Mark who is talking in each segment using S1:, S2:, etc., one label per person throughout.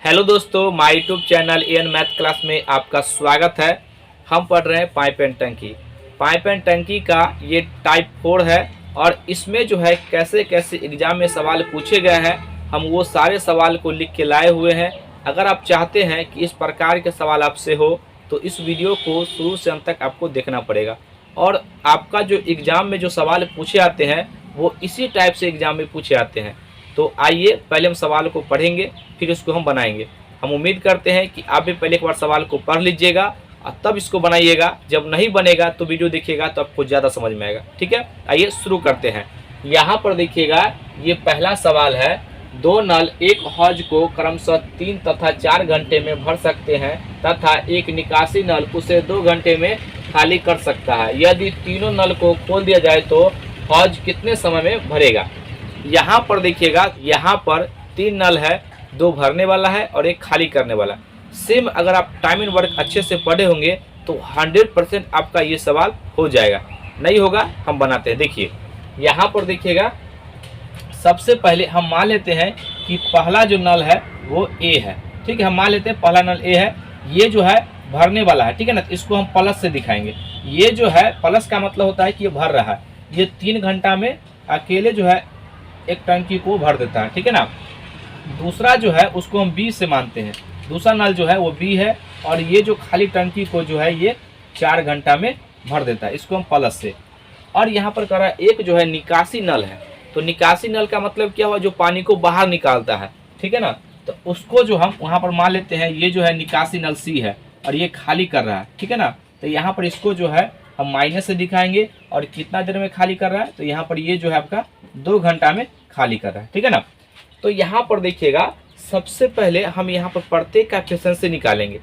S1: Hello दोस्तों, my YouTube channel N math class में आपका स्वागत है। हम पढ़ रहे हैं पाइप एंड टंकी। पाइप एंड टंकी का ये टाइप 4 है और इसमें जो है कैसे कैसे एग्जाम में सवाल पूछे गए हैं, हम वो सारे सवाल को लिख के लाए हुए हैं। अगर आप चाहते हैं कि इस प्रकार के सवाल आपसे हो तो इस वीडियो को शुरू से अंत तक आपको देखना पड़ेगा। और आपका जो एग्ज़ाम में जो सवाल पूछे आते हैं वो इसी टाइप से एग्ज़ाम में पूछे आते हैं। तो आइए पहले हम सवाल को पढ़ेंगे, फिर इसको हम बनाएंगे। हम उम्मीद करते हैं कि आप भी पहले एक बार सवाल को पढ़ लीजिएगा और तब इसको बनाइएगा। जब नहीं बनेगा तो वीडियो देखिएगा तो आपको ज़्यादा समझ में आएगा। ठीक है, आइए शुरू करते हैं। यहाँ पर देखिएगा, ये पहला सवाल है। दो नल एक हौज को क्रमशः 3 तथा 4 घंटे में भर सकते हैं तथा एक निकासी नल उसे 2 घंटे में खाली कर सकता है। यदि तीनों नल को खोल दिया जाए तो हौज कितने समय में भरेगा। यहाँ पर देखिएगा, यहाँ पर 3 नल है, 2 भरने वाला है और 1 खाली करने वाला। सेम अगर आप टाइम एंड वर्क अच्छे से पढ़े होंगे तो 100% आपका ये सवाल हो जाएगा। नहीं होगा हम बनाते हैं। देखिए यहाँ पर देखिएगा, सबसे पहले हम मान लेते हैं कि पहला जो नल है वो ए है। ठीक है, हम मान लेते हैं पहला नल ए है। ये जो है भरने वाला है, ठीक है ना। इसको हम प्लस से दिखाएंगे। ये जो है प्लस का मतलब होता है कि ये भर रहा है। ये 3 घंटा में अकेले जो है एक टंकी को भर देता है, ठीक है ना। दूसरा जो है उसको हम बी से मानते हैं। दूसरा नल जो है वो बी है और ये जो खाली टंकी को जो है ये 4 घंटा में भर देता है, इसको हम प्लस से। और यहाँ पर कह रहा है एक जो है निकासी नल है। तो निकासी नल का मतलब क्या हुआ, जो पानी को बाहर निकालता है, ठीक है ना। तो उसको जो हम वहाँ पर मान लेते हैं, ये जो है निकासी नल सी है और ये खाली कर रहा है, ठीक है ना। तो यहाँ पर इसको जो है हम माइनस से दिखाएंगे और कितना देर में खाली कर रहा है, तो यहाँ पर ये जो है आपका 2 घंटा में खाली कर रहा है, ठीक है ना। तो यहाँ पर देखिएगा, सबसे पहले हम यहाँ पर प्रत्येक का एफिशिएंसी निकालेंगे।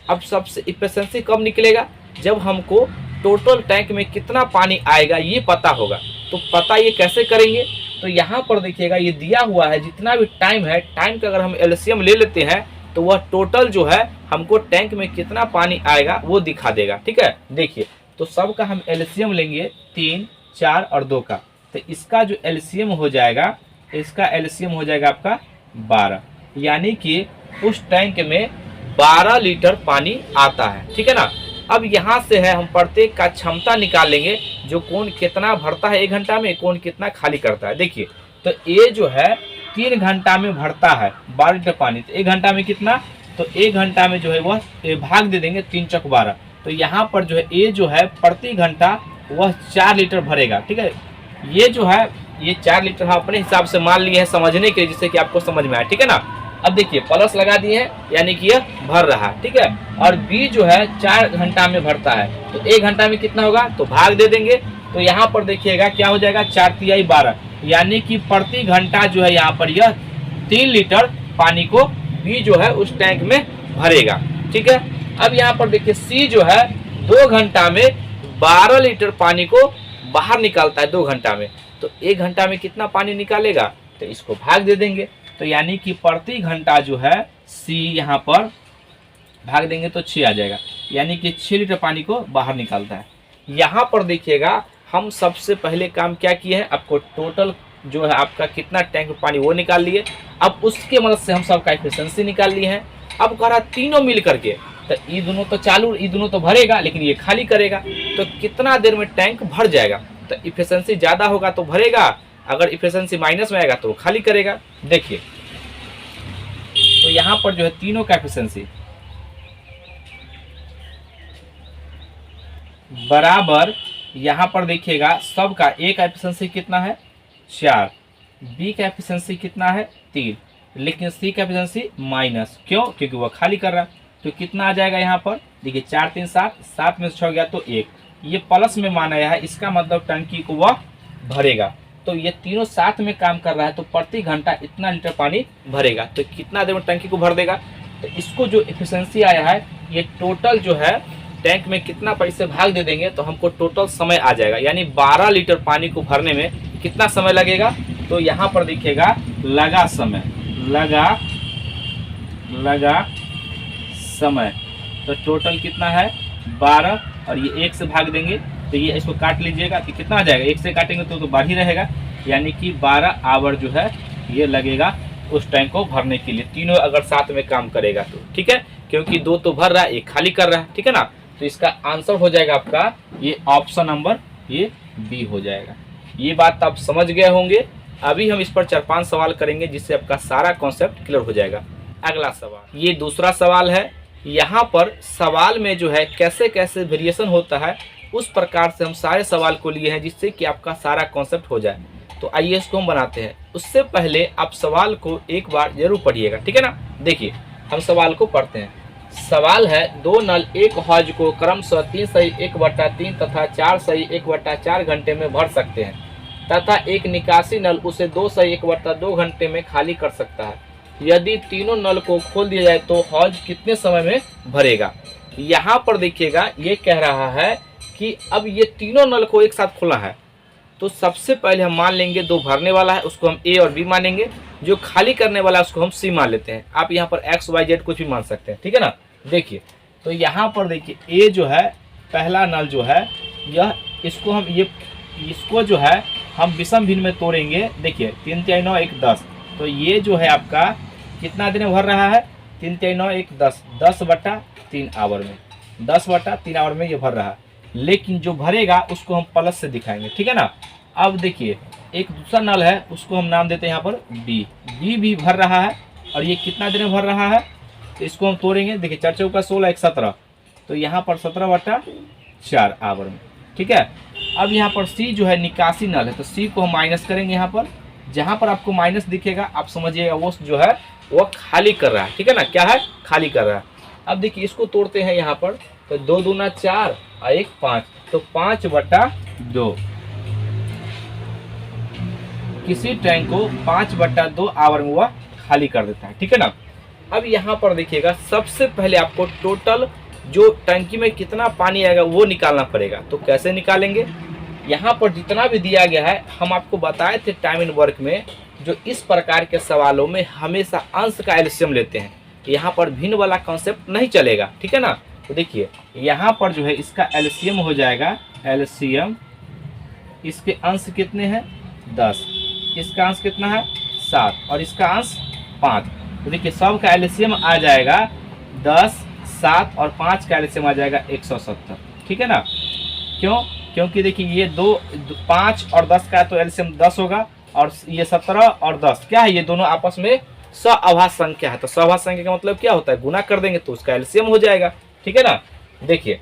S1: अब सबसे एफिशिएंसी कब निकलेगा, जब हमको टोटल टैंक में कितना पानी आएगा ये पता होगा। तो पता ये कैसे करेंगे, तो यहाँ पर देखिएगा ये दिया हुआ है, जितना भी टाइम है, टाइम का अगर हम एलसीएम ले लेते हैं तो वह टोटल जो है हमको टैंक में कितना पानी आएगा वो दिखा देगा। ठीक है, देखिए तो सबका हम एलसीएम लेंगे 3, 4 और 2 का। तो इसका जो एलसीएम हो जाएगा, इसका एलसीएम हो जाएगा आपका 12, यानी कि उस टैंक में 12 लीटर पानी आता है, ठीक है ना। अब यहाँ से है हम प्रत्येक का क्षमता निकाल लेंगे, जो कौन कितना भरता है 1 घंटा में, कौन कितना खाली करता है। देखिए तो ए जो है 3 घंटा में भरता है 12 लीटर पानी, तो 1 घंटा में कितना, तो 1 घंटा में जो है वह भाग दे देंगे 3 चौक 12। तो यहाँ पर जो है ए जो है प्रति घंटा वह 4 लीटर भरेगा, ठीक है। ये जो है ये 4 लीटर हम अपने हिसाब से मान लिए हैं समझने के लिए, जिससे कि आपको समझ में आए, ठीक है ना। अब देखिए प्लस लगा दिए हैं, यानी कि यह भर रहा है, ठीक है। और बी जो है 4 घंटा में भरता है, तो 1 घंटा में कितना होगा, तो भाग दे देंगे। तो यहाँ पर देखिएगा क्या हो जाएगा, 4 तिहाई 12, यानी कि प्रति घंटा जो है यहाँ पर यह 3 लीटर पानी को बी जो है उस टैंक में भरेगा, ठीक है। अब यहाँ पर देखिए सी जो है 2 घंटा में 12 लीटर पानी को बाहर निकालता है 2 घंटा में। तो 1 घंटा में कितना पानी निकालेगा, तो इसको भाग दे देंगे। तो यानी कि प्रति घंटा जो है सी यहाँ पर भाग देंगे तो 6 आ जाएगा, यानी कि 6 लीटर पानी को बाहर निकालता है। यहाँ पर देखिएगा हम सबसे पहले काम क्या किए हैं, आपको टोटल जो है आपका कितना टैंक में पानी वो निकाल लिए। अब उसके मदद से हम सबका एफिशिएंसी निकाल लिए हैं। अब कह रहा तीनों मिल करके, तो ये दोनों तो चालू, ये दोनों तो भरेगा लेकिन ये खाली करेगा। तो कितना देर में टैंक भर जाएगा, तो इफिशिएंसी ज़्यादा होगा तो भरेगा, अगर इफिशिएंसी माइनस में आएगा तो खाली करेगा। देखिए तो यहाँ पर जो है तीनों का इफिशिएंसी बराबर, यहाँ पर देखिएगा सबका ए का एफिशिएंसी कितना है 4, बी का एफिशिएंसी कितना है 3, लेकिन सी का एफिशिएंसी माइनस, क्यों, क्योंकि वह खाली कर रहा है। तो कितना आ जाएगा यहाँ पर, देखिए 4 3 7, 7 में से 6 गया तो 1, ये प्लस में माना गया है, इसका मतलब टंकी को वह भरेगा। तो ये तीनों साथ में काम कर रहा है, तो प्रति घंटा इतना लीटर पानी भरेगा। तो कितना देर में टंकी को भर देगा, तो इसको जो एफिशिएंसी आया है ये टोटल जो है टैंक में कितना पैसे भाग दे देंगे तो हमको टोटल समय आ जाएगा, यानी 12 लीटर पानी को भरने में कितना समय लगेगा। तो यहाँ पर देखिएगा लगा समय, लगा समय, तो टोटल कितना है 12 और ये 1 से भाग देंगे, तो ये इसको काट लीजिएगा तो कितना आ जाएगा, 1 से काटेंगे तो बाहर ही रहेगा, यानी कि 12 आवर जो है ये लगेगा उस टैंक को भरने के लिए, तीनों अगर साथ में काम करेगा तो, ठीक है। क्योंकि 2 तो भर रहा है, 1 खाली कर रहा है, ठीक है ना। तो इसका आंसर हो जाएगा आपका ये ऑप्शन नंबर ये बी हो जाएगा। ये बात आप समझ गए होंगे। अभी हम इस पर 4-5 सवाल करेंगे जिससे आपका सारा कॉन्सेप्ट क्लियर हो जाएगा। अगला सवाल, ये दूसरा सवाल है। यहाँ पर सवाल में जो है कैसे कैसे वेरिएशन होता है उस प्रकार से हम सारे सवाल को लिए हैं जिससे कि आपका सारा कॉन्सेप्ट हो जाए। तो आइए इसको हम बनाते हैं। उससे पहले आप सवाल को एक बार जरूर पढ़िएगा, ठीक है ना। देखिए हम सवाल को पढ़ते हैं। सवाल है 2 नल एक हौज को क्रमशः 3 सही 1/3 तथा 4 सही 1/4 घंटे में भर सकते हैं तथा एक निकासी नल उसे 2 सही 1/2 घंटे में खाली कर सकता है। यदि तीनों नल को खोल दिया जाए तो हौज कितने समय में भरेगा। यहाँ पर देखिएगा ये कह रहा है कि अब ये तीनों नल को एक साथ खोला है तो सबसे पहले हम मान लेंगे 2 भरने वाला है उसको हम ए और बी मानेंगे, जो खाली करने वाला है उसको हम सी मान लेते हैं। आप यहाँ पर एक्स वाई जेड कुछ भी मान सकते हैं, ठीक है ना। देखिए तो यहाँ पर देखिए ए जो है पहला नल जो है यह इसको जो है हम विषम भिन्न में तोड़ेंगे। देखिए 3 3 9 1 10, तो ये जो है आपका कितना दिन में भर रहा है 3 3 9 1 10, 10/3 आवर में, 10/3 आवर में ये भर रहा है। लेकिन जो भरेगा उसको हम प्लस से दिखाएंगे, ठीक है ना। अब देखिए एक दूसरा नल है उसको हम नाम देते हैं यहाँ पर बी। बी भी भर रहा है और ये कितना दिन में भर रहा है तो इसको हम तोड़ेंगे। देखिए 4 चौका 16 1 17, तो यहाँ पर 17/4 आवर में, ठीक है। अब यहाँ पर सी जो है निकासी नल है तो सी को हम माइनस करेंगे। यहाँ पर जहाँ पर आपको माइनस दिखेगा आप समझिएगा वो जो है वो खाली कर रहा है, ठीक है ना। क्या है खाली कर रहा है। अब देखिए इसको तोड़ते हैं यहाँ पर, तो 2 दूना 4 और 1 5, तो 5/2। किसी टैंक को 5/2 आवर में वह खाली कर देता है, ठीक है ना। अब यहाँ पर देखिएगा सबसे पहले आपको टोटल जो टंकी में कितना पानी आएगा वो निकालना पड़ेगा। तो कैसे निकालेंगे, यहाँ पर जितना भी दिया गया है हम आपको बताए थे टाइम इन वर्क में, जो इस प्रकार के सवालों में हमेशा अंश का एलसीएम लेते हैं। यहाँ पर भिन्न वाला कॉन्सेप्ट नहीं चलेगा, ठीक है ना। तो देखिए यहाँ पर जो है इसका एलसीएम हो जाएगा, एलसीएम इसके अंश कितने हैं 10, इसका अंश कितना है 7 और इसका अंश 5। तो देखिए सब का एलसीएम आ जाएगा 10, 7 और 5 का एलसीएम आ जाएगा 170, ठीक है ना। क्यों, क्योंकि देखिए ये 5 और 10 का तो एलसीएम 10 होगा और ये 17 और 10 क्या है, ये दोनों आपस में सअभाज्य संख्या है। तो सअभाज्य संख्या का मतलब क्या होता है, गुना कर देंगे तो उसका एलसीएम हो जाएगा, ठीक है ना। देखिए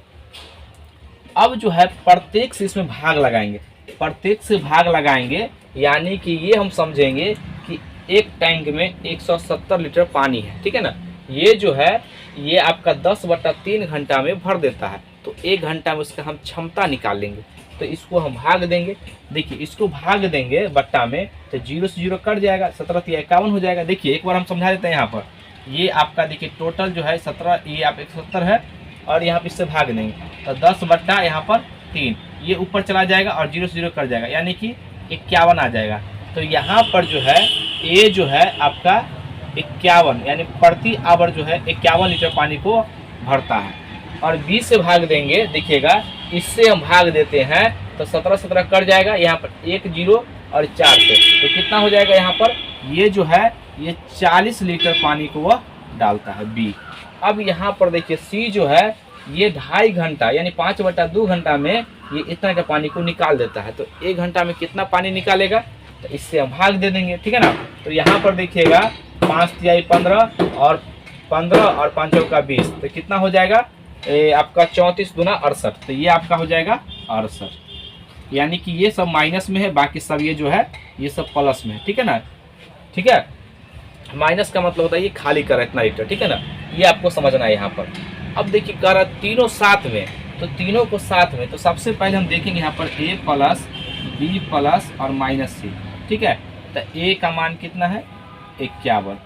S1: अब जो है प्रत्येक से इसमें भाग लगाएंगे, प्रत्येक से भाग लगाएंगे यानी कि ये हम समझेंगे कि एक टैंक में 170 लीटर पानी है, ठीक है ना। ये जो है ये आपका 10/3 घंटा में भर देता है। तो 1 घंटा में उसका हम क्षमता निकाल लेंगे। तो इसको हम भाग देंगे। देखिए इसको भाग देंगे बट्टा में तो 0 से 0 कट जाएगा, 17 × 51 हो जाएगा। देखिए एक बार हम समझा देते हैं। यहाँ पर ये आपका देखिए टोटल जो है 17, ये आप 170 है और यहाँ पर इससे भाग देंगे तो 10/ यहाँ पर 3, ये ऊपर चला जाएगा और 0 से 0 कट जाएगा यानी कि 51 आ जाएगा। तो यहाँ पर जो है ए जो है आपका 51 यानी प्रति आवर जो है 51 लीटर पानी को भरता है। और 20 से भाग देंगे, देखिएगा इससे हम भाग देते हैं तो 17 17 कट जाएगा, यहाँ पर 1 0 और 4 से तो कितना हो जाएगा, यहाँ पर ये जो है ये 40 लीटर पानी को वह डालता है बी। अब यहाँ पर देखिए सी जो है ये 2.5 घंटा यानी 5/2 घंटा में ये इतना का पानी को निकाल देता है। तो 1 घंटा में कितना पानी निकालेगा तो इससे हम भाग दे देंगे, ठीक है ना। तो यहाँ पर देखिएगा 5 × 15 और 15 और 5 चौका 20 तो कितना हो जाएगा आपका 34 × 68, तो ये आपका हो जाएगा 68। यानी कि ये सब माइनस में है, बाकी सब ये जो है ये सब प्लस में है, ठीक है ना। ठीक है, माइनस का मतलब होता है ये खाली कर इतना लीटर, ठीक है ना। ये आपको समझना है यहाँ पर। अब देखिए कर तीनों साथ में, तो तीनों को साथ में तो सबसे पहले हम देखेंगे यहाँ पर a प्लस b प्लस और माइनस c, ठीक है। तो a का मान कितना है 51,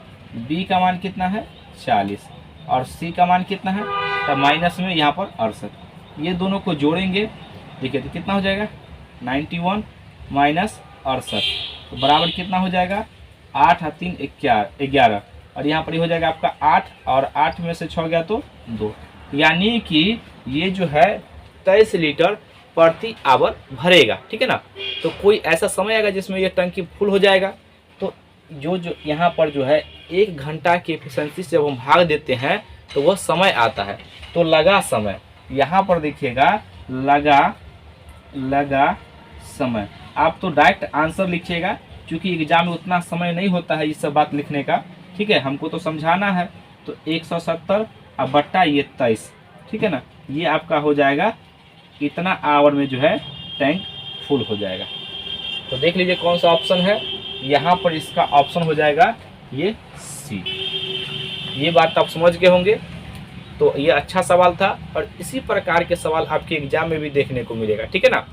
S1: b का मान कितना है 40 और c का मान कितना है तो माइनस में यहाँ पर 68। ये दोनों को जोड़ेंगे देखिए तो कितना हो जाएगा 91 माइनस 68 तो बराबर कितना हो जाएगा 8 और 3 11 और यहाँ पर हो जाएगा आपका 8 और 8 में से 6 गया तो 2, यानी कि ये जो है 23 लीटर प्रति आवर भरेगा, ठीक है ना। तो कोई ऐसा समय आएगा जिसमें ये टंकी फुल हो जाएगा। तो जो जो यहाँ पर जो है 1 घंटा की एफिशिएंसी से जब हम भाग देते हैं तो वह समय आता है। तो लगा समय, यहाँ पर देखिएगा लगा समय। आप तो डायरेक्ट आंसर लिखिएगा, क्योंकि एग्जाम में उतना समय नहीं होता है ये सब बात लिखने का, ठीक है, हमको तो समझाना है। तो 170 अब बट्टा ये 23, ठीक है ना, ये आपका हो जाएगा इतना आवर में जो है टैंक फुल हो जाएगा। तो देख लीजिए कौन सा ऑप्शन है, यहाँ पर इसका ऑप्शन हो जाएगा ये सी। ये बात आप समझ गए होंगे। तो ये अच्छा सवाल था और इसी प्रकार के सवाल आपके एग्जाम में भी देखने को मिलेगा, ठीक है ना।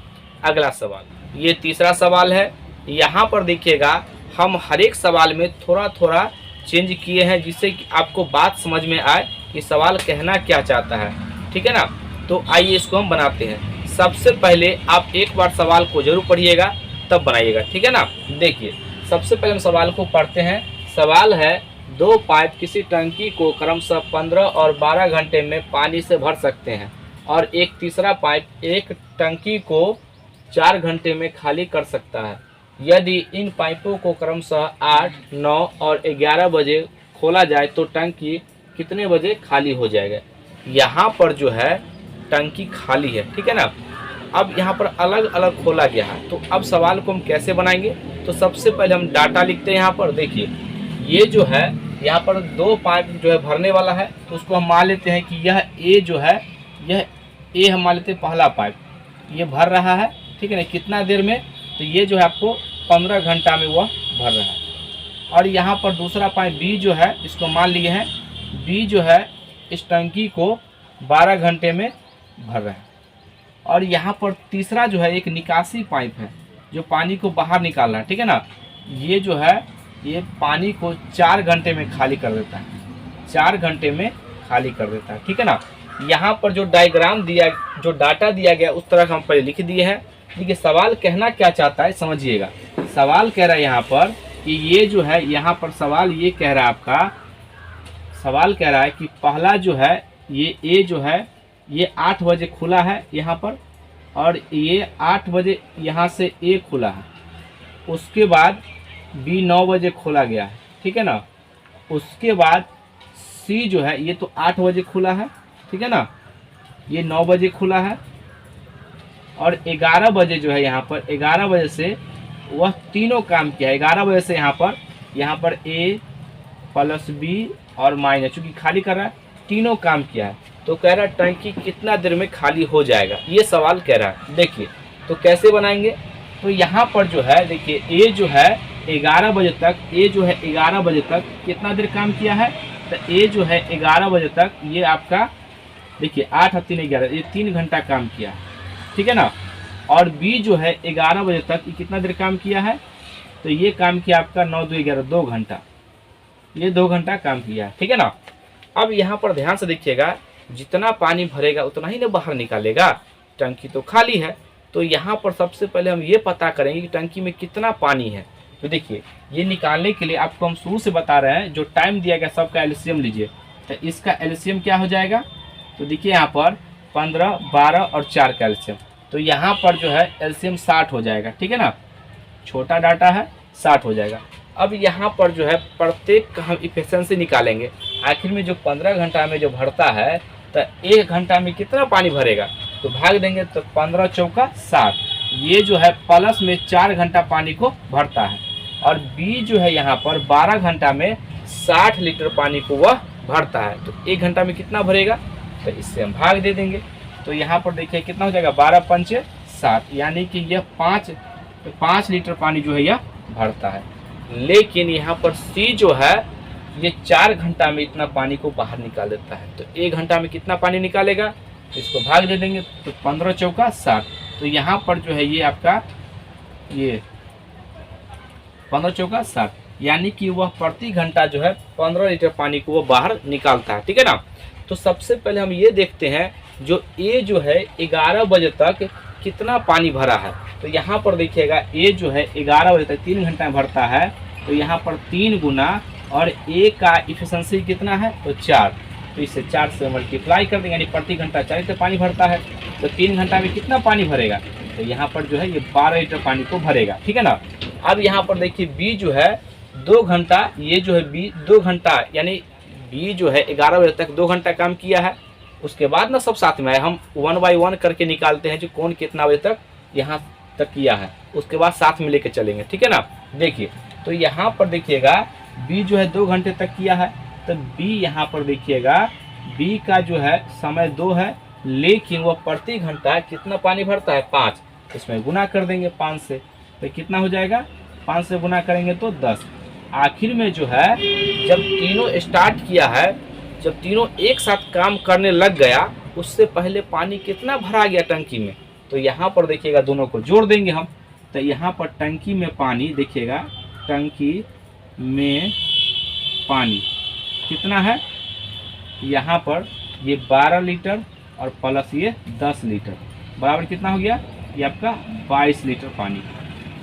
S1: अगला सवाल, ये तीसरा सवाल है। यहाँ पर देखिएगा हम हर एक सवाल में थोड़ा थोड़ा चेंज किए हैं, जिससे कि आपको बात समझ में आए कि सवाल कहना क्या चाहता है, ठीक है ना। तो आइए इसको हम बनाते हैं। सबसे पहले आप एक बार सवाल को जरूर पढ़िएगा तब बनाइएगा, ठीक है ना। देखिए सबसे पहले हम सवाल को पढ़ते हैं। सवाल है, 2 पाइप किसी टंकी को क्रमशः 15 और 12 घंटे में पानी से भर सकते हैं और एक तीसरा पाइप एक टंकी को 4 घंटे में खाली कर सकता है। यदि इन पाइपों को क्रमशः 8, 9 और 11 बजे खोला जाए तो टंकी कितने बजे खाली हो जाएगा। यहाँ पर जो है टंकी खाली है, ठीक है ना। अब यहाँ पर अलग अलग खोला गया है, तो अब सवाल को हम कैसे बनाएंगे। तो सबसे पहले हम डाटा लिखते हैं। यहाँ पर देखिए ये जो है यहाँ पर 2 पाइप जो है भरने वाला है, तो उसको हम मान लेते हैं कि यह ए जो है, यह ए हम मान लेते हैं पहला पाइप, ये भर रहा है, ठीक है ना। कितना देर में, तो ये जो है आपको 15 घंटा में वह भर रहा है। और यहाँ पर दूसरा पाइप बी जो है, इसको मान लिए हैं बी जो है इस टंकी को 12 घंटे में भर रहा है। और यहाँ पर तीसरा जो है एक निकासी पाइप है जो पानी को बाहर निकाल रहा है, ठीक है ना। ये जो है ये पानी को 4 घंटे में खाली कर देता है, 4 घंटे में खाली कर देता है, ठीक है ना। यहाँ पर जो डायग्राम दिया, जो डाटा दिया गया उस तरह हम पहले लिख दिए हैं। देखिए सवाल कहना क्या चाहता है समझिएगा। सवाल कह रहा है यहाँ पर कि ये जो है, यहाँ पर सवाल ये कह रहा है, आपका सवाल कह रहा है कि पहला जो है ये ए जो है ये 8 बजे खुला है यहाँ पर, और ये 8 बजे यहाँ से ए खुला है। उसके बाद बी 9 बजे खोला गया है, ठीक है ना। उसके बाद सी जो है ये तो 8 बजे खुला है, ठीक है ना, ये 9 बजे खुला है। और 11 बजे जो है यहाँ पर 11 बजे से वह तीनों काम किया है। 11 बजे से यहाँ पर ए प्लस बी और माइनस, चूँकि खाली कर रहा है, तीनों काम किया है। तो कह रहा है टंकी कितना देर में खाली हो जाएगा, ये सवाल कह रहा है। देखिए तो कैसे बनाएंगे। तो यहाँ पर जो है देखिए ए जो है 11 बजे तक, ए जो है 11 बजे तक कितना देर काम किया है। तो ए जो है 11 बजे तक ये आपका देखिए 8 और 3 11, ये 3 घंटा काम किया है, ठीक है ना। और बी जो है 11 बजे तक ये कितना देर काम किया है। तो ये काम किया आपका 9 2 11, 2 घंटा, ये 2 घंटा काम किया है, ठीक है ना। अब यहाँ पर ध्यान से देखिएगा, जितना पानी भरेगा उतना ही ना बाहर निकालेगा, टंकी तो खाली है। तो यहाँ पर सबसे पहले हम ये पता करेंगे कि टंकी में कितना पानी है। तो देखिए ये निकालने के लिए आपको हम शुरू से बता रहे हैं, जो टाइम दिया गया सबका एलसीएम लीजिए। तो इसका एलसीएम क्या हो जाएगा। तो देखिए यहाँ पर 15, 12 और 4 का एलसीएम, तो यहाँ पर जो है एलसीएम 60 हो जाएगा, ठीक है ना। छोटा डाटा है, 60 हो जाएगा। अब यहाँ पर जो है प्रत्येक का हम इफिशिएंसी निकालेंगे। आखिर में जो 15 घंटा में जो भरता है, तो 1 घंटा में कितना पानी भरेगा, तो भाग देंगे तो 15 चौका 60, ये जो है प्लस में 4 घंटा पानी को भरता है। और बी जो है यहाँ पर 12 घंटा में 60 लीटर पानी को वह भरता है। तो 1 घंटा में कितना भरेगा, तो इससे हम भाग दे देंगे। तो यहाँ पर देखिए कितना हो जाएगा, 12 पंचे 60, यानी कि यह 5 लीटर पानी जो है यह भरता है। लेकिन यहाँ पर सी जो है ये 4 घंटा में इतना पानी को बाहर निकाल देता है। तो 1 घंटा में कितना पानी निकालेगा, तो इसको भाग दे देंगे तो 15 चौका 60। तो यहाँ पर जो है ये आपका ये 15 चौका 60, यानी कि वह प्रति घंटा जो है 15 लीटर पानी को वह बाहर निकालता है, ठीक है ना। तो सबसे पहले हम ये देखते हैं जो ए जो है 11 बजे तक कितना पानी भरा है। तो यहाँ पर देखिएगा ए जो है 11 बजे तक 3 घंटा में भरता है। तो यहाँ पर 3 गुना, और ए का इफिशिएंसी कितना है, तो 4, तो इसे 4 से मल्टीप्लाई कर देंगे, यानी प्रति घंटा 4 लीटर पानी भरता है। तो 3 घंटा में कितना पानी भरेगा, तो यहाँ पर जो है ये 12 लीटर पानी को भरेगा, ठीक है ना। अब यहाँ पर देखिए बी जो है 2 घंटा, ये जो है बी 2 घंटा, यानी बी जो है 11 बजे तक 2 घंटा काम किया है। उसके बाद ना सब साथ में आए, हम 1 बाई 1 करके निकालते हैं जो कौन कितना बजे तक यहाँ तक किया है, उसके बाद साथ में लेके चलेंगे, ठीक है ना। देखिए तो यहाँ पर देखिएगा बी जो है 2 घंटे तक किया है, तो बी यहाँ पर देखिएगा बी का जो है समय 2 है, लेकिन वह प्रति घंटा कितना पानी भरता है 5। इसमें गुना कर देंगे 5 से, तो कितना हो जाएगा, 5 से गुना करेंगे तो 10। आखिर में जो है जब तीनों स्टार्ट किया है, जब तीनों एक साथ काम करने लग गया, उससे पहले पानी कितना भरा गया टंकी में, तो यहाँ पर देखिएगा दोनों को जोड़ देंगे हम। तो यहाँ पर टंकी में पानी देखिएगा, टंकी में पानी कितना है, यहाँ पर ये 12 लीटर और प्लस ये 10 लीटर बराबर कितना हो गया, ये आपका 22 लीटर पानी।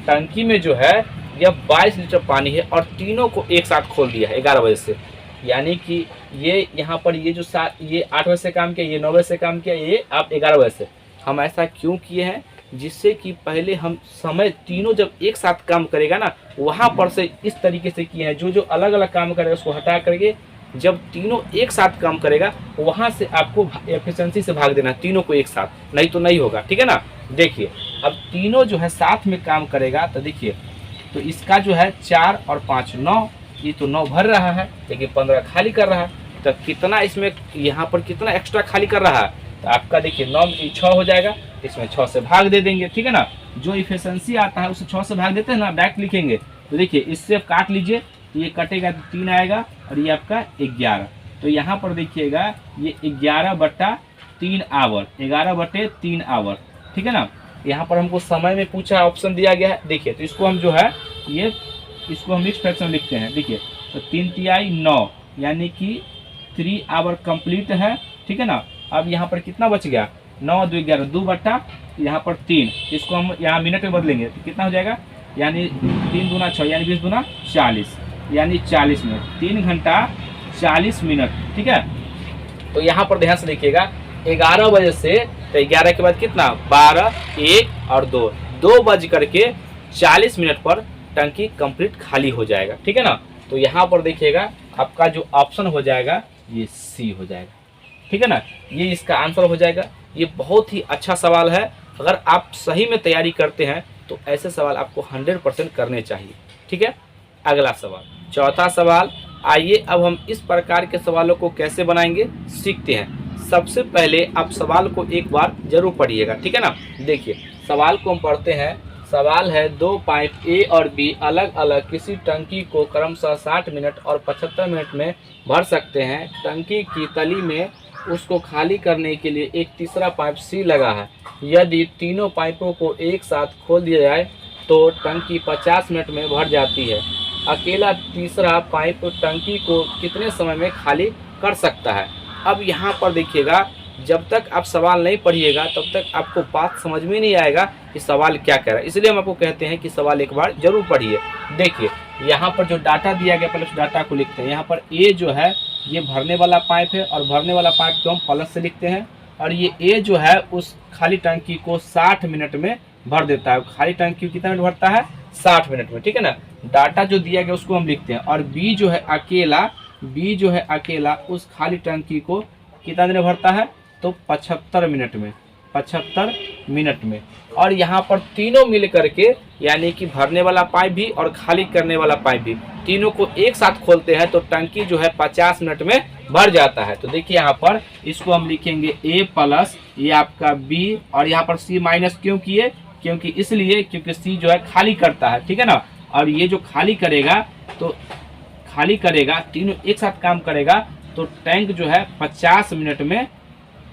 S1: टंकी में जो है यह 22 लीटर पानी है और तीनों को एक साथ खोल दिया है 11 बजे से, यानी कि ये यहाँ पर ये जो ये 8 बजे से काम किया, ये 9 बजे से काम किया, ये आप 11 बजे से। हम ऐसा क्यों किए हैं, जिससे कि पहले हम समय तीनों जब एक साथ काम करेगा ना, वहाँ पर से इस तरीके से किए हैं, जो जो अलग अलग काम करेगा उसको हटा करके जब तीनों एक साथ काम करेगा वहाँ से आपको एफिशिएंसी से भाग देना, तीनों को एक साथ, नहीं तो नहीं होगा, ठीक है ना। देखिए अब तीनों जो है साथ में काम करेगा, तो देखिए तो इसका जो है 4 और 5 9, ये तो 9 भर रहा है, लेकिन 15 खाली कर रहा है, तो कितना इसमें यहाँ पर कितना एक्स्ट्रा खाली कर रहा है, तो आपका देखिए 9 6 हो जाएगा, इसमें 6 से भाग दे देंगे, ठीक है ना। जो इफिशिएंसी आता है उसे 6 से भाग देते हैं ना, डायरेक्ट लिखेंगे, तो देखिए इससे काट लीजिए, ये कटेगा तो 3 आएगा और ये आपका 11। तो यहाँ पर देखिएगा ये 11/3 आवर, 11/3 आवर, ठीक है ना। यहाँ पर हमको समय में पूछा, ऑप्शन दिया गया है, देखिए तो इसको हम जो है ये इसको हम मिक्स फ्रैक्शन लिखते हैं। देखिए तो 3 तिहाई 9, यानी कि 3 आवर कंप्लीट है, ठीक है ना। अब यहाँ पर कितना बच गया, 9 2 11, 2 बट्टा यहाँ पर 3, इसको हम यहाँ मिनट में बदलेंगे तो कितना हो जाएगा, यानी 3 दूना 6, यानी 20 दूना 40, यानी 40 मिनट, 3 घंटा 40 मिनट, ठीक है। तो यहाँ पर ध्यान से देखिएगा 11 बजे से, तो 11 के बाद कितना 12 1 और 2 बज करके 40 मिनट पर टंकी कंप्लीट खाली हो जाएगा, ठीक है ना। तो यहाँ पर देखिएगा आपका जो ऑप्शन हो जाएगा ये सी हो जाएगा, ठीक है ना, ये इसका आंसर हो जाएगा। ये बहुत ही अच्छा सवाल है, अगर आप सही में तैयारी करते हैं तो ऐसे सवाल आपको 100% करने चाहिए, ठीक है। अगला सवाल, चौथा सवाल, आइए अब हम इस प्रकार के सवालों को कैसे बनाएंगे सीखते हैं। सबसे पहले आप सवाल को एक बार जरूर पढ़िएगा, ठीक है ना। देखिए सवाल को हम पढ़ते हैं। सवाल है 2 पाइप ए और बी अलग अलग किसी टंकी को क्रमशः 60 मिनट और 75 मिनट में भर सकते हैं। टंकी की तली में उसको खाली करने के लिए एक तीसरा पाइप सी लगा है। यदि तीनों पाइपों को एक साथ खोल दिया जाए तो टंकी 50 मिनट में भर जाती है। अकेला तीसरा पाइप टंकी को कितने समय में खाली कर सकता है। अब यहाँ पर देखिएगा, जब तक आप सवाल नहीं पढ़िएगा तब तक आपको बात समझ में नहीं आएगा कि सवाल क्या कह रहा है, इसलिए हम आपको कहते हैं कि सवाल एक बार जरूर पढ़िए। देखिए यहाँ पर जो डाटा दिया गया, पहले उस डाटा को लिखते हैं। यहाँ पर ए जो है ये भरने वाला पाइप है और भरने वाला पाइप को हम प्लस से लिखते हैं, और ये ए जो है उस खाली टंकी को 60 मिनट में भर देता है। खाली टंकी कितना मिनट भरता है, 60 मिनट में, ठीक है ना। डाटा जो दिया गया उसको हम लिखते हैं, और बी जो है अकेला उस खाली टंकी को कितना देर भरता है, तो 75 मिनट में, 75 मिनट में। और यहाँ पर तीनों मिल करके, यानी कि भरने वाला पाइप भी और खाली करने वाला पाइप भी, तीनों को एक साथ खोलते हैं तो टंकी जो है 50 मिनट में भर जाता है। तो देखिए यहाँ पर इसको हम लिखेंगे ए प्लस, ये आपका बी, और यहाँ पर सी माइनस क्यों किए, क्योंकि इसलिए क्योंकि सी जो है खाली करता है, ठीक है ना। और ये जो खाली करेगा, तो खाली करेगा, तीनों एक साथ काम करेगा तो टैंक जो है 50 मिनट में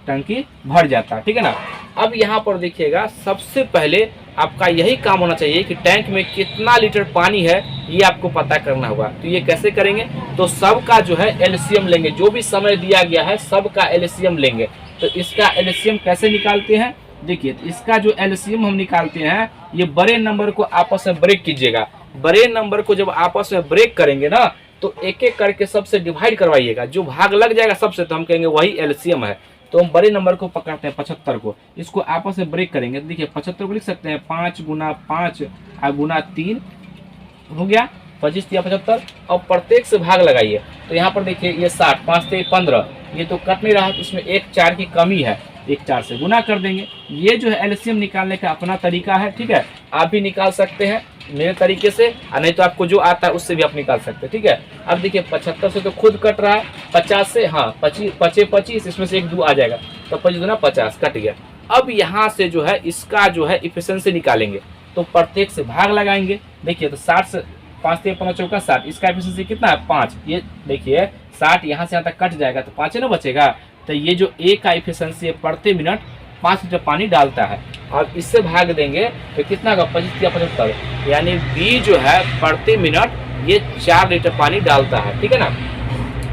S1: टंकी भर जाता है, ठीक है ना। अब यहाँ पर देखिएगा, सबसे पहले आपका यही काम होना चाहिए कि टैंक में कितना लीटर पानी है ये आपको पता करना होगा। तो ये कैसे करेंगे, तो सबका जो है एलसीएम लेंगे, जो भी समय दिया गया है सबका एलसीएम लेंगे। तो इसका एलसीएम कैसे निकालते हैं, देखिए तो इसका जो एलसीएम हम निकालते हैं, ये बड़े नंबर को आपस में ब्रेक कीजिएगा। बड़े नंबर को जब आपस में ब्रेक करेंगे ना, तो एक एक करके सबसे डिवाइड करवाइएगा, जो भाग लग जाएगा सबसे तो हम कहेंगे वही एलसीएम है। तो हम बड़े नंबर को पकड़ते हैं 75 को, इसको आपस में ब्रेक करेंगे। देखिए 75 को लिख सकते हैं 5 गुना 5 गुना 3 हो गया, 25 या 75 और प्रत्येक से भाग लगाइए। तो यहाँ पर देखिए ये 60, 5 से 15, ये तो कट नहीं रहा, तो इसमें एक 4 की कमी है, एक 4 से गुना कर देंगे। ये जो है एलसीएम निकालने का अपना तरीका है, ठीक है। आप भी निकाल सकते हैं मेरे तरीके से, और नहीं तो आपको जो आता है उससे भी आप निकाल सकते हैं, ठीक है। अब देखिए 75 से तो खुद कट रहा है, 50 से, हाँ 25, इसमें से एक 2 आ जाएगा, तो 25 गुना 50 कट गया। अब यहाँ से जो है इसका जो है इफिशिएंसी निकालेंगे, तो प्रत्येक से भाग लगाएंगे। देखिए तो 60 से 5 से 15 चौका 60, इसका एफिशिएंसी कितना है 5। ये देखिए 60 यहाँ से यहाँ तक कट जाएगा तो 5 ही ना बचेगा। तो ये जो ए का एफिशिएंसी है प्रति मिनट 5 लीटर पानी डालता है, और इससे भाग देंगे तो कितना का 25 या 75, यानी बी जो है प्रति मिनट ये 4 लीटर पानी डालता है, ठीक है ना।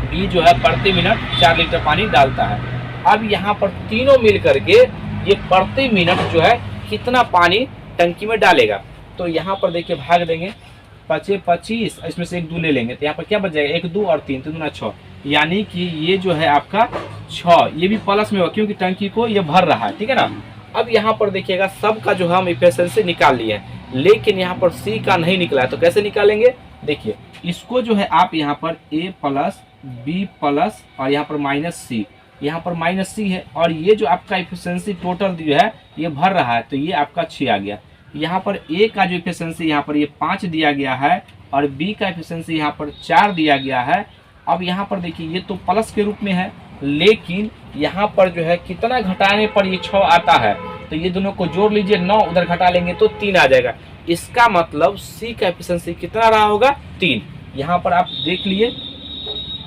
S1: बी जो है प्रति मिनट 4 लीटर पानी डालता है। अब यहाँ पर तीनों मिल करके ये प्रति मिनट जो है कितना पानी टंकी में डालेगा। तो यहाँ पर देखिए भाग देंगे 25, इसमें से एक 2 ले लेंगे, तो यहाँ पर क्या बच जाएगा 1, 2 और 3, 3 दूना 6, यानी कि ये जो है आपका 6, ये भी प्लस में होगा क्योंकि टंकी को ये भर रहा है, ठीक है ना। अब यहाँ पर देखिएगा सबका जो हम इफिशिएंसी निकाल लिए हैं, लेकिन यहाँ पर सी का नहीं निकला है, तो कैसे निकालेंगे। देखिए इसको जो है आप यहाँ पर ए प्लस बी प्लस और यहाँ पर माइनस सी, यहाँ पर माइनस सी है, और ये जो आपका इफिशिएंसी टोटल जो है ये भर रहा है, तो ये आपका 6 आ गया। यहाँ पर ए का जो इफिशिएंसी यहाँ पर ये 5 दिया गया है, और बी का इफिशिएंसी यहाँ पर 4 दिया गया है। अब यहाँ पर देखिए ये तो प्लस के रूप में है, लेकिन यहाँ पर जो है कितना घटाने पर ये 6 आता है, तो ये दोनों को जोड़ लीजिए, 9 उधर घटा लेंगे तो 3 आ जाएगा। इसका मतलब सी का एफिशिएंसी कितना रहा होगा 3। यहाँ पर आप देख लिए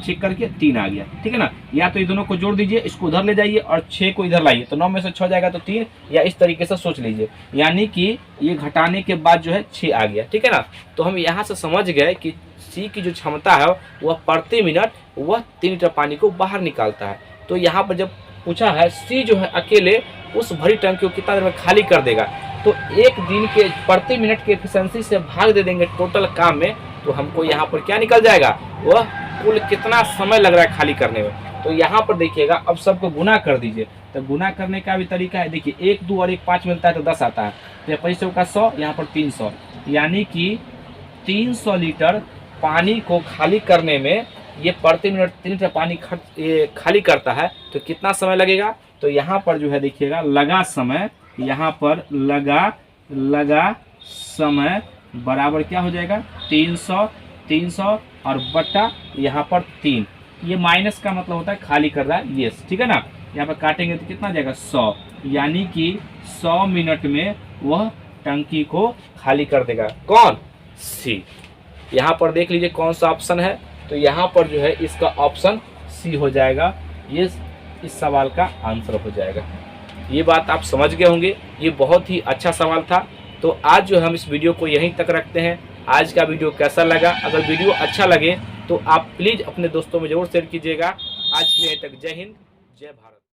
S1: चेक करके 3 आ गया, ठीक है ना। या तो ये दोनों को जोड़ दीजिए, इसको उधर ले जाइए और 6 को इधर लाइए, तो 9 में से 6 जाएगा तो 3, या इस तरीके से सोच लीजिए, यानी कि ये घटाने के बाद जो है 6 आ गया, ठीक है ना। तो हम यहाँ से समझ गए कि सी की जो क्षमता है वह प्रति मिनट वह 3 लीटर पानी को बाहर निकालता है। तो यहाँ पर जब पूछा है सी जो है अकेले उस भरी टंकी को कितना देर में खाली कर देगा, तो 1 दिन के प्रति मिनट के एफिशिएंसी से भाग दे देंगे टोटल काम में, तो हमको यहाँ पर क्या निकल जाएगा, वह कुल कितना समय लग रहा है खाली करने में। तो यहाँ पर देखिएगा अब सबको गुना कर दीजिए, तो गुना करने का भी तरीका है। देखिए 1, 2 और 1 5 मिलता है तो 10 आता है, तो 25 का 100, यहाँ पर 300, यानी कि 300 लीटर पानी को खाली करने में ये प्रति मिनट 3 लीटर पानी खाली करता है, तो कितना समय लगेगा। तो यहाँ पर जो है देखिएगा लगा समय, यहाँ पर लगा समय बराबर क्या हो जाएगा 300 और बट्टा यहाँ पर 3, ये माइनस का मतलब होता है खाली कर रहा है, ये ठीक है ना। यहाँ पर काटेंगे तो कितना जाएगा 100, यानी कि 100 मिनट में वह टंकी को खाली कर देगा। कौन, सी। यहाँ पर देख लीजिए कौन सा ऑप्शन है, तो यहाँ पर जो है इसका ऑप्शन सी हो जाएगा, ये इस सवाल का आंसर हो जाएगा। ये बात आप समझ गए होंगे, ये बहुत ही अच्छा सवाल था। तो आज जो हम इस वीडियो को यहीं तक रखते हैं। आज का वीडियो कैसा लगा, अगर वीडियो अच्छा लगे तो आप प्लीज़ अपने दोस्तों में ज़रूर शेयर कीजिएगा। आज के लिए तक जय हिंद, जय भारत।